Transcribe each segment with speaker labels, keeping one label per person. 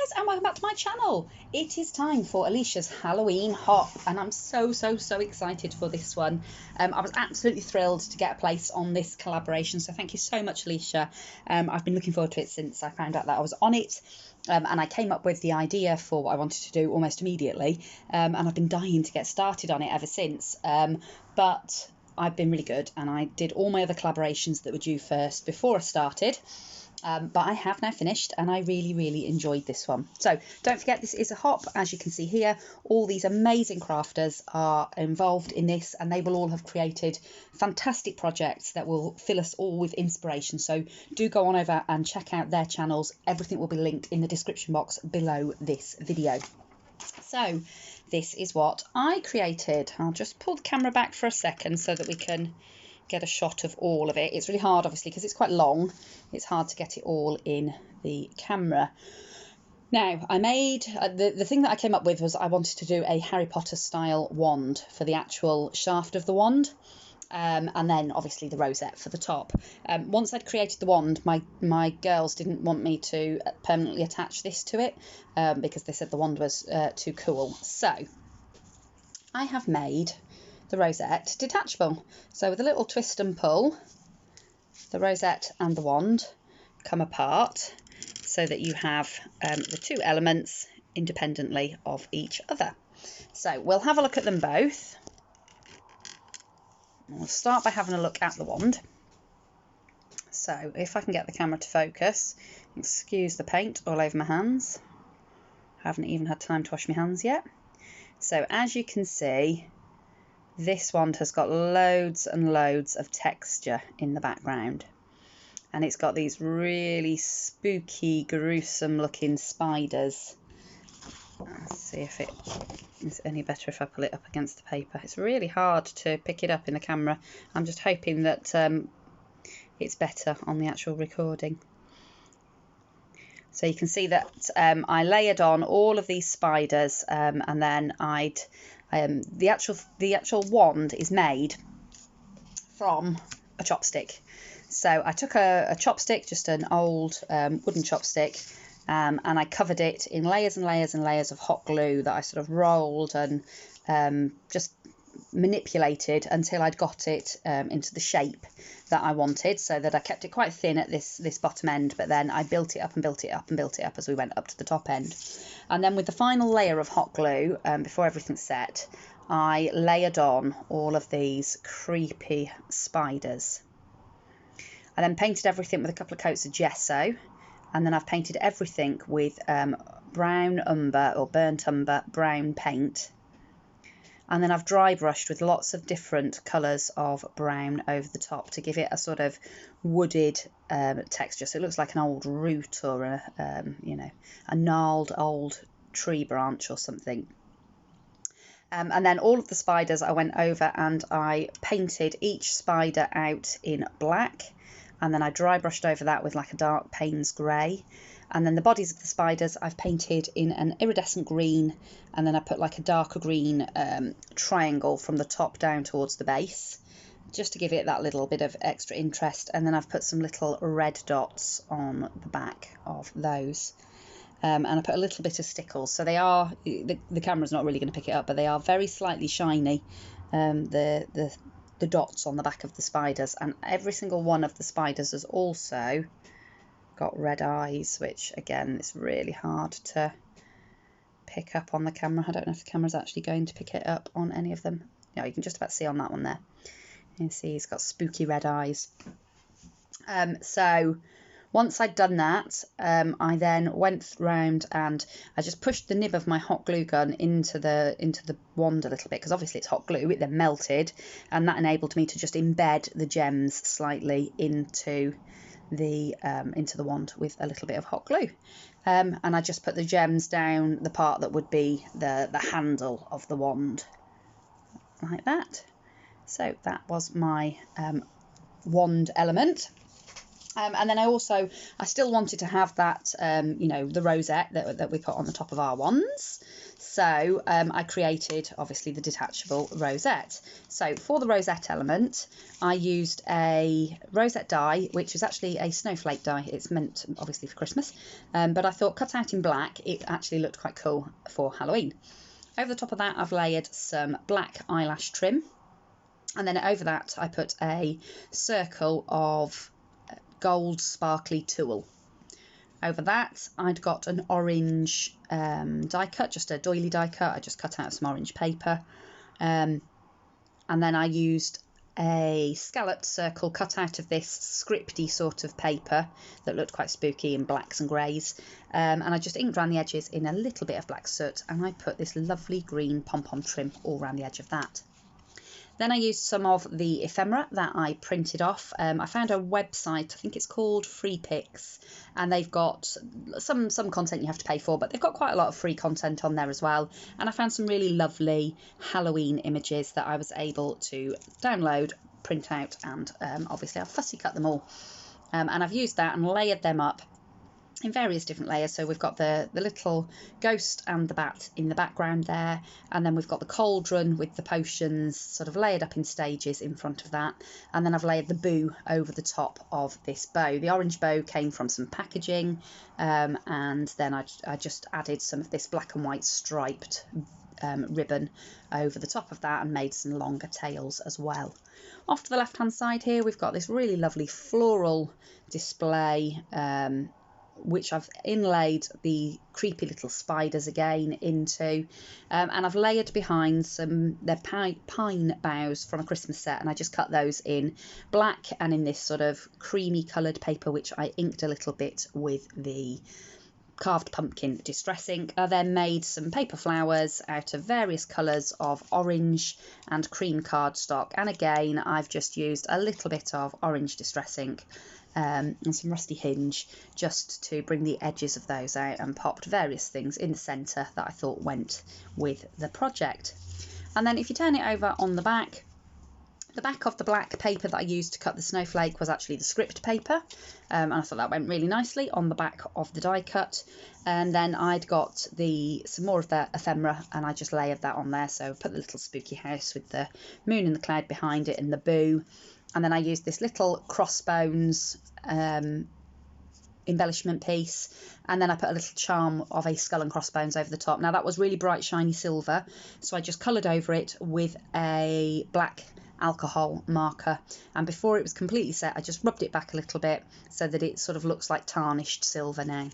Speaker 1: guys, and welcome back to my channel. It is time for Elisha's Halloween hop, and I'm so excited for this one. I was absolutely thrilled to get a place on this collaboration, so thank you so much, Elisha. I've been looking forward to it since I found out that I was on it, and I came up with the idea for what I wanted to do almost immediately, and I've been dying to get started on it ever since, but I've been really good, and I did all my other collaborations that were due first before I started. But I have now finished, and I really enjoyed this one. So don't forget, this is a hop. As you can see here, all these amazing crafters are involved in this, and they will all have created fantastic projects that will fill us all with inspiration. So do go on over and check out their channels. Everything will be linked in the description box below this video. So this is what I created. I'll just pull the camera back for a second so that we can get a shot of all of it. It's really hard, obviously, because it's quite long. It's hard to get it all in the camera. Now, I made the thing that I came up with was I wanted to do a Harry Potter style wand for the actual shaft of the wand, and then obviously the rosette for the top. Once I'd created the wand, my girls didn't want me to permanently attach this to it, because they said the wand was too cool. So I have made the rosette detachable. So with a little twist and pull, the rosette and the wand come apart so that you have the two elements independently of each other. So we'll have a look at them both. We'll start by having a look at the wand. So if I can get the camera to focus, excuse the paint all over my hands. Haven't even had time to wash my hands yet. So as you can see, this wand has got loads and loads of texture in the background, and it's got these really spooky, gruesome looking spiders. Let's see if it is any better if I pull it up against the paper. It's really hard to pick it up in the camera. I'm just hoping that it's better on the actual recording. So you can see that I layered on all of these spiders, and then the actual wand is made from a chopstick. So I took a chopstick, just an old wooden chopstick, and I covered it in layers and layers and layers of hot glue that I sort of rolled and just manipulated until I'd got it into the shape that I wanted, so that I kept it quite thin at this bottom end, but then I built it up and built it up and built it up as we went up to the top end. And then with the final layer of hot glue, before everything's set, I layered on all of these creepy spiders. I then painted everything with a couple of coats of gesso, and then I've painted everything with brown umber or burnt umber brown paint. And then I've dry brushed with lots of different colours of brown over the top to give it a sort of wooded texture. So it looks like an old root or a gnarled old tree branch or something. And then all of the spiders I went over and I painted each spider out in black. And then I dry brushed over that with like a dark Payne's grey. And then the bodies of the spiders I've painted in an iridescent green, and then I put like a darker green triangle from the top down towards the base, just to give it that little bit of extra interest. And then I've put some little red dots on the back of those. And I put a little bit of stickles. So they are, the camera's not really going to pick it up, but they are very slightly shiny, the dots on the back of the spiders. And every single one of the spiders has also got red eyes, which again, it's really hard to pick up on the camera. I don't know if the camera's actually going to pick it up on any of them. Yeah, you can just about see on that one there. You can see he's got spooky red eyes. So once I'd done that, I then went round and I just pushed the nib of my hot glue gun into the wand a little bit, because obviously it's hot glue. It then melted, and that enabled me to just embed the gems slightly into the wand with a little bit of hot glue, and I just put the gems down the part that would be the handle of the wand, like that. So that was my wand element. And then I still wanted to have that, you know, the rosette that we put on the top of our wands. So I created, obviously, the detachable rosette. So for the rosette element, I used a rosette die, which is actually a snowflake die. It's meant, obviously, for Christmas. But I thought, cut out in black, it actually looked quite cool for Halloween. Over the top of that, I've layered some black eyelash trim. And then over that, I put a circle of gold sparkly tulle. Over that, I'd got an orange die cut, just a doily die cut. I just cut out some orange paper. And then I used a scalloped circle cut out of this scripty sort of paper that looked quite spooky in blacks and greys. And I just inked around the edges in a little bit of black soot, and I put this lovely green pom-pom trim all around the edge of that. Then I used some of the ephemera that I printed off. I found a website, I think it's called Free Picks, and they've got some content you have to pay for, but they've got quite a lot of free content on there as well. And I found some really lovely Halloween images that I was able to download, print out, and obviously I've fussy cut them all. And I've used that and layered them up in various different layers. So we've got the little ghost and the bat in the background there, and then we've got the cauldron with the potions sort of layered up in stages in front of that, and then I've layered the boo over the top of this bow. The orange bow came from some packaging, and then I just added some of this black and white striped ribbon over the top of that and made some longer tails as well. Off to the left hand side here, we've got this really lovely floral display, which I've inlaid the creepy little spiders again into, and I've layered behind they're pine boughs from a Christmas set, and I just cut those in black and in this sort of creamy coloured paper, which I inked a little bit with the carved pumpkin distress ink. I then made some paper flowers out of various colours of orange and cream cardstock, and again I've just used a little bit of orange distress ink and some rusty hinge just to bring the edges of those out, and popped various things in the centre that I thought went with the project. And then if you turn it over on the back of the black paper that I used to cut the snowflake was actually the script paper, and I thought that went really nicely on the back of the die cut. And then I'd got some more of the ephemera, and I just layered that on there. So I put the little spooky house with the moon and the cloud behind it and the boo. And then I used this little crossbones embellishment piece, and then I put a little charm of a skull and crossbones over the top. Now that was really bright shiny silver, so I just coloured over it with a black alcohol marker, and before it was completely set I just rubbed it back a little bit so that it sort of looks like tarnished silver now.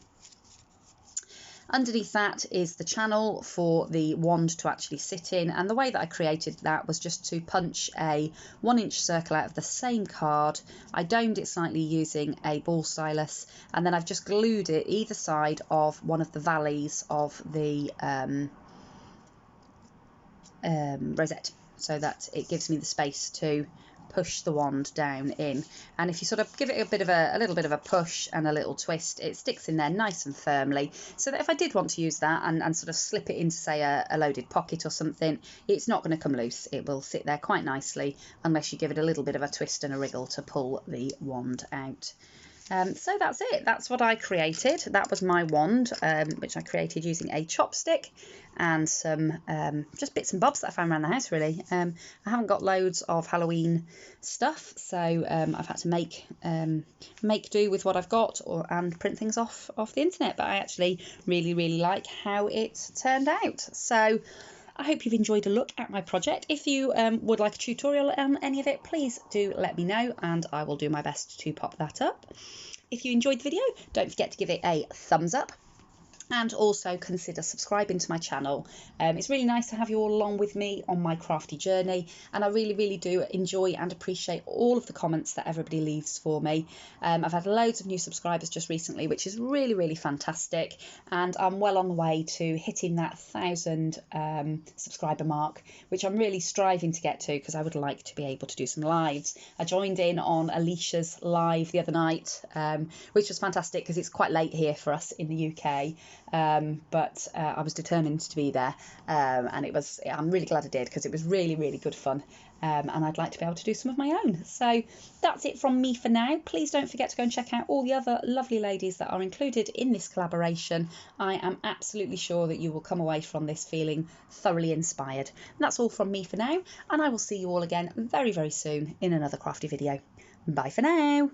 Speaker 1: Underneath that is the channel for the wand to actually sit in, and the way that I created that was just to punch a 1-inch circle out of the same card. I domed it slightly using a ball stylus, and then I've just glued it either side of one of the valleys of the rosette, so that it gives me the space to push the wand down in. And if you sort of give it a little bit of a push and a little twist, it sticks in there nice and firmly, so that if I did want to use that and sort of slip it into, say, a loaded pocket or something, it's not going to come loose. It will sit there quite nicely unless you give it a little bit of a twist and a wriggle to pull the wand out. So that's it. That's what I created. That was my wand, which I created using a chopstick and some just bits and bobs that I found around the house, really. I haven't got loads of Halloween stuff, so I've had to make do with what I've got and print things off the internet. But I actually really like how it turned out. So I hope you've enjoyed a look at my project. If you would like a tutorial on any of it, please do let me know and I will do my best to pop that up. If you enjoyed the video, don't forget to give it a thumbs up, and also consider subscribing to my channel. It's really nice to have you all along with me on my crafty journey, and I really do enjoy and appreciate all of the comments that everybody leaves for me. I've had loads of new subscribers just recently, which is really fantastic, and I'm well on the way to hitting that 1,000 subscriber mark, which I'm really striving to get to, because I would like to be able to do some lives. I joined in on Elisha's live the other night, which was fantastic because it's quite late here for us in the UK. But I was determined to be there, and I'm really glad I did, because it was really good fun. and I'd like to be able to do some of my own. So that's it from me for now. Please don't forget to go and check out all the other lovely ladies that are included in this collaboration. I am absolutely sure that you will come away from this feeling thoroughly inspired. And that's all from me for now, and I will see you all again very, very soon in another crafty video. Bye for now.